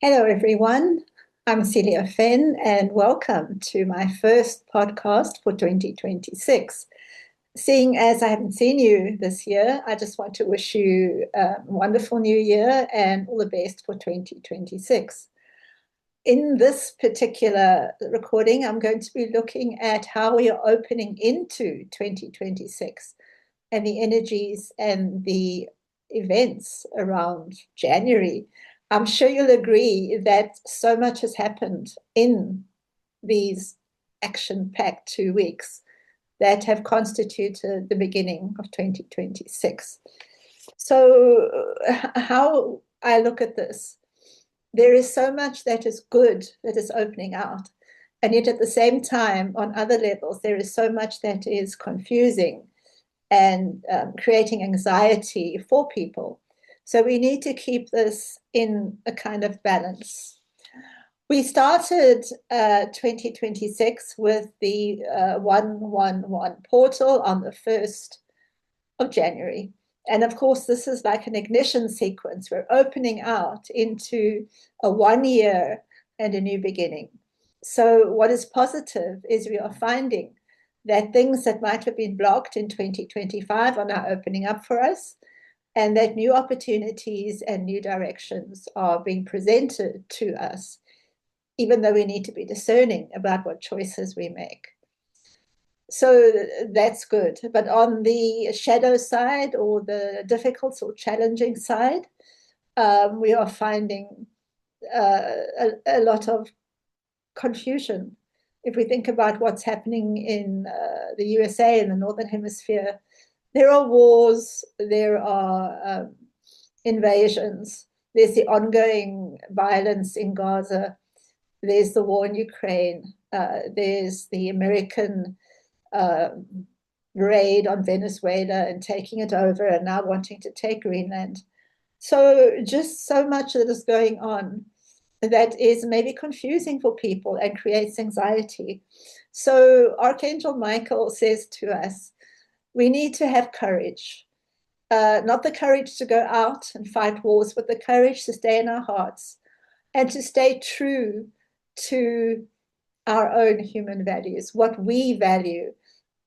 Hello, everyone. I'm Celia Fenn, and welcome to my first podcast for 2026. Seeing as I haven't seen you this year, I just want to wish you a wonderful new year and all the best for 2026. In this particular recording, I'm going to be looking at how we are opening into 2026 and the energies and the events around January. I'm sure you'll agree that so much has happened in these action-packed 2 weeks that have constituted the beginning of 2026. So, how I look at this, there is so much that is good that is opening out. And yet, at the same time, on other levels, there is so much that is confusing and creating anxiety for people. So we need to keep this in a kind of balance. We started 2026 with the 111 portal on the 1st of January. And of course, this is like an ignition sequence. We're opening out into a 1 year and a new beginning. So, what is positive is we are finding that things that might have been blocked in 2025 are now opening up for us, and that new opportunities and new directions are being presented to us, even though we need to be discerning about what choices we make. So that's good. But on the shadow side, or the difficult or challenging side, we are finding a lot of confusion. If we think about what's happening in the USA, in the Northern Hemisphere, there are wars, there are invasions, there's the ongoing violence in Gaza, there's the war in Ukraine, there's the American raid on Venezuela and taking it over, and now wanting to take Greenland. So just so much that is going on that is maybe confusing for people and creates anxiety. So Archangel Michael says to us, we need to have courage, not the courage to go out and fight wars, but the courage to stay in our hearts and to stay true to our own human values, what we value,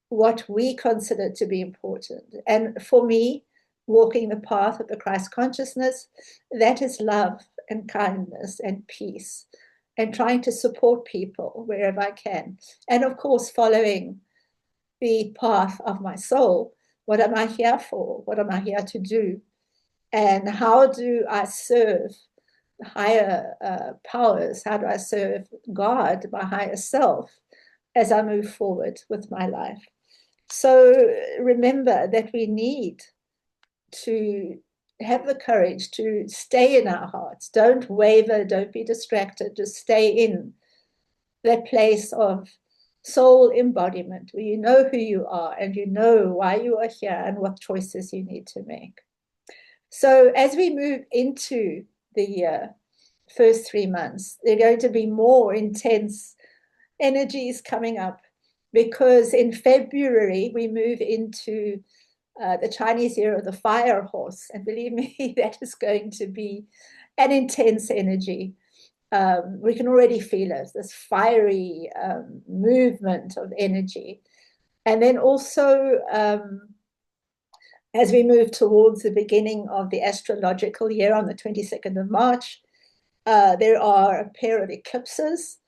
what we consider to be important. And for me, walking the path of the Christ consciousness, that is love and kindness and peace, and trying to support people wherever I can. And of course, following the path of my soul. What am I here for? What am I here to do? And how do I serve higher powers? How do I serve God, my higher self, as I move forward with my life? So remember that we need to have the courage to stay in our hearts. Don't waver, don't be distracted, just stay in that place of soul embodiment where you know who you are and you know why you are here and what choices you need to make. So as we move into the first 3 months, there are going to be more intense energies coming up, because in February we move into the Chinese year of the fire horse. And believe me, that is going to be an intense energy. We can already feel it, this fiery movement of energy. And then also, as we move towards the beginning of the astrological year on the 22nd of March, there are a pair of eclipses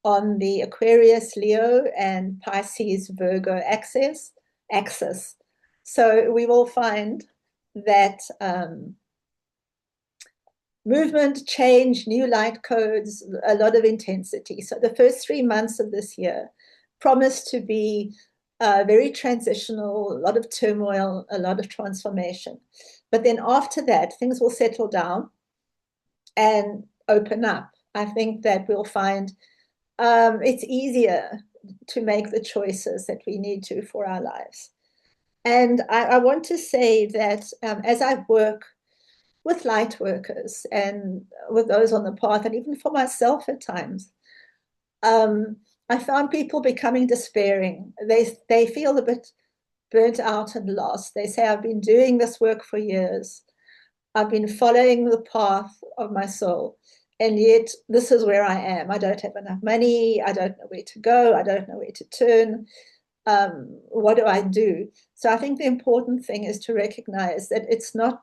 on the Aquarius, Leo, and Pisces, Virgo axis. So we will find that movement, change, new light codes, a lot of intensity. So the first 3 months of this year promise to be very transitional, a lot of turmoil, a lot of transformation. But then after that, things will settle down and open up. I think that we'll find it's easier to make the choices that we need to for our lives. And I want to say that as I work with light workers and with those on the path, and even for myself at times, I found people becoming despairing. They feel a bit burnt out and lost. They say, I've been doing this work for years. I've been following the path of my soul, And yet this is where I am. I don't have enough money. I don't know where to go. I don't know where to turn. What do I do? So I think the important thing is to recognize that it's not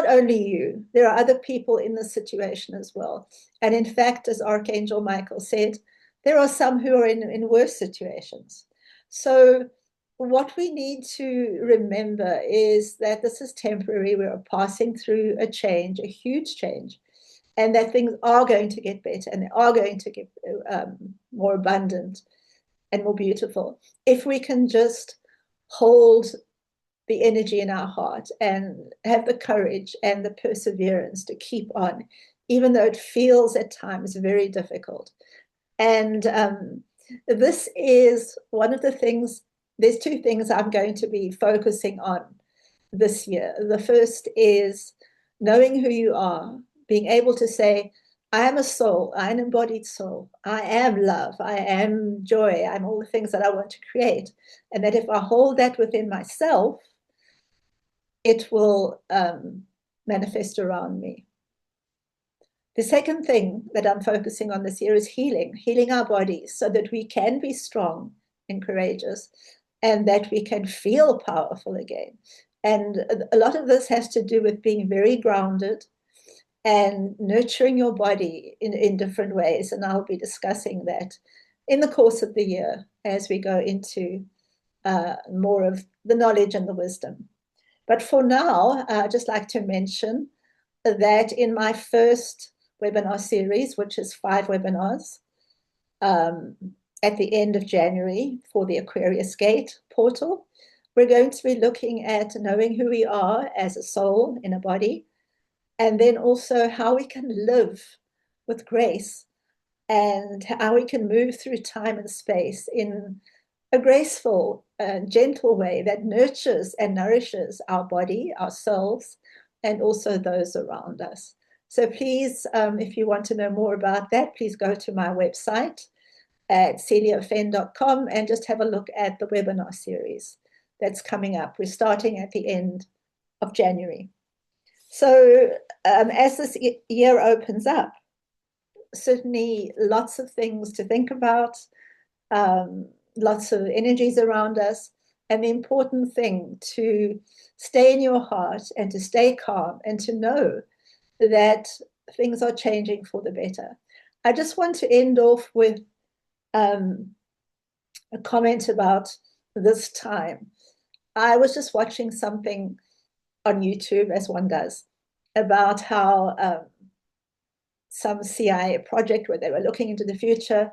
only you. There are other people in this situation as well. And in fact, as Archangel Michael said, there are some who are in worse situations. So what we need to remember is that this is temporary. We are passing through a change, a huge change, and that things are going to get better and they are going to get more abundant and more beautiful if we can just hold the energy in our heart and have the courage and the perseverance to keep on, even though it feels at times very difficult. And this is one of the things. There's two things I'm going to be focusing on this year. The first is knowing who you are, being able to say, I am a soul, I'm an embodied soul, I am love, I am joy, I'm all the things that I want to create. And that if I hold that within myself, it will manifest around me. The second thing that I'm focusing on this year is healing our bodies so that we can be strong and courageous and that we can feel powerful again. And a lot of this has to do with being very grounded and nurturing your body in different ways. And I'll be discussing that in the course of the year as we go into more of the knowledge and the wisdom. But for now, I'd just like to mention that in my first webinar series, which is 5 webinars, at the end of January for the Aquarius Gate portal, we're going to be looking at knowing who we are as a soul in a body, and then also how we can live with grace and how we can move through time and space in a graceful and gentle way that nurtures and nourishes our body, our souls, and also those around us. So please, if you want to know more about that, please go to my website at celiafen.com and just have a look at the webinar series that's coming up. We're starting at the end of January. So as this year opens up, certainly lots of things to think about, lots of energies around us, and the important thing to stay in your heart and to stay calm and to know that things are changing for the better. I just want to end off with a comment about this time. I was just watching something on YouTube, as one does, about how some CIA project where they were looking into the future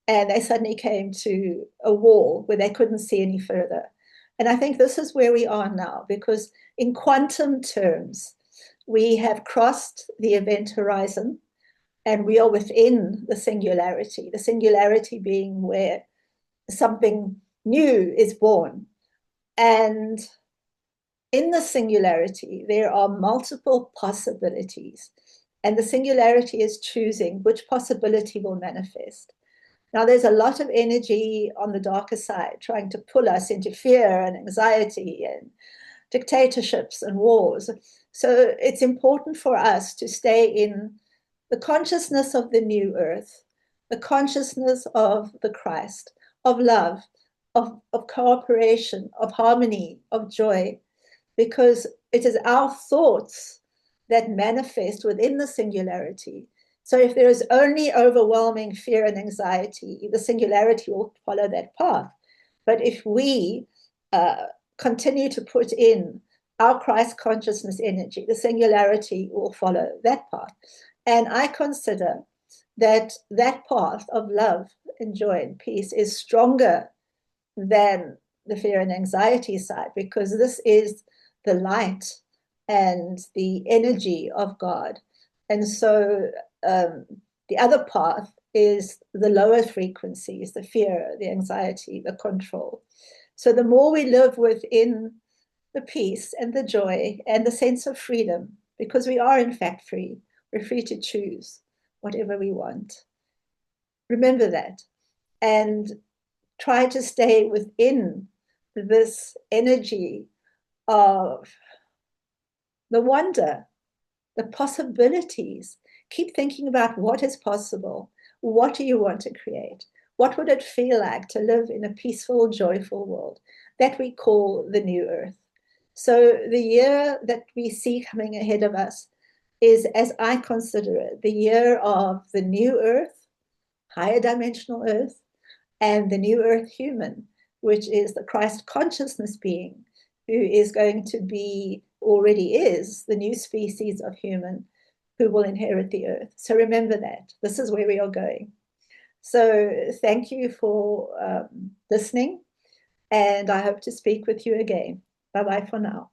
and they suddenly came to a wall where they couldn't see any further. And I think this is where we are now, because in quantum terms, we have crossed the event horizon and we are within the singularity being where something new is born. And in the singularity, there are multiple possibilities. And the singularity is choosing which possibility will manifest. Now, there's a lot of energy on the darker side trying to pull us into fear and anxiety and dictatorships and wars. So it's important for us to stay in the consciousness of the new earth, the consciousness of the Christ, of love, of cooperation, of harmony, of joy, because it is our thoughts that manifest within the singularity. So if there is only overwhelming fear and anxiety, the singularity will follow that path. But if we continue to put in our Christ consciousness energy, the singularity will follow that path. And I consider that that path of love and joy and peace is stronger than the fear and anxiety side, because this is the light and the energy of God. And so the other path is the lower frequencies, the fear, the anxiety, the control. So the more we live within the peace and the joy and the sense of freedom, because we are in fact free, we're free to choose whatever we want. Remember that and try to stay within this energy of the wonder, the possibilities. keep thinking about what is possible. What do you want to create? What would it feel like to live in a peaceful, joyful world that we call the new earth? So the year that we see coming ahead of us is, as I consider it, the year of the new earth, higher dimensional earth, and the new earth human, which is the Christ consciousness being, who is going to be, already is, the new species of human who will inherit the earth. So remember that. This is where we are going. So thank you for listening, and I hope to speak with you again. Bye-bye for now.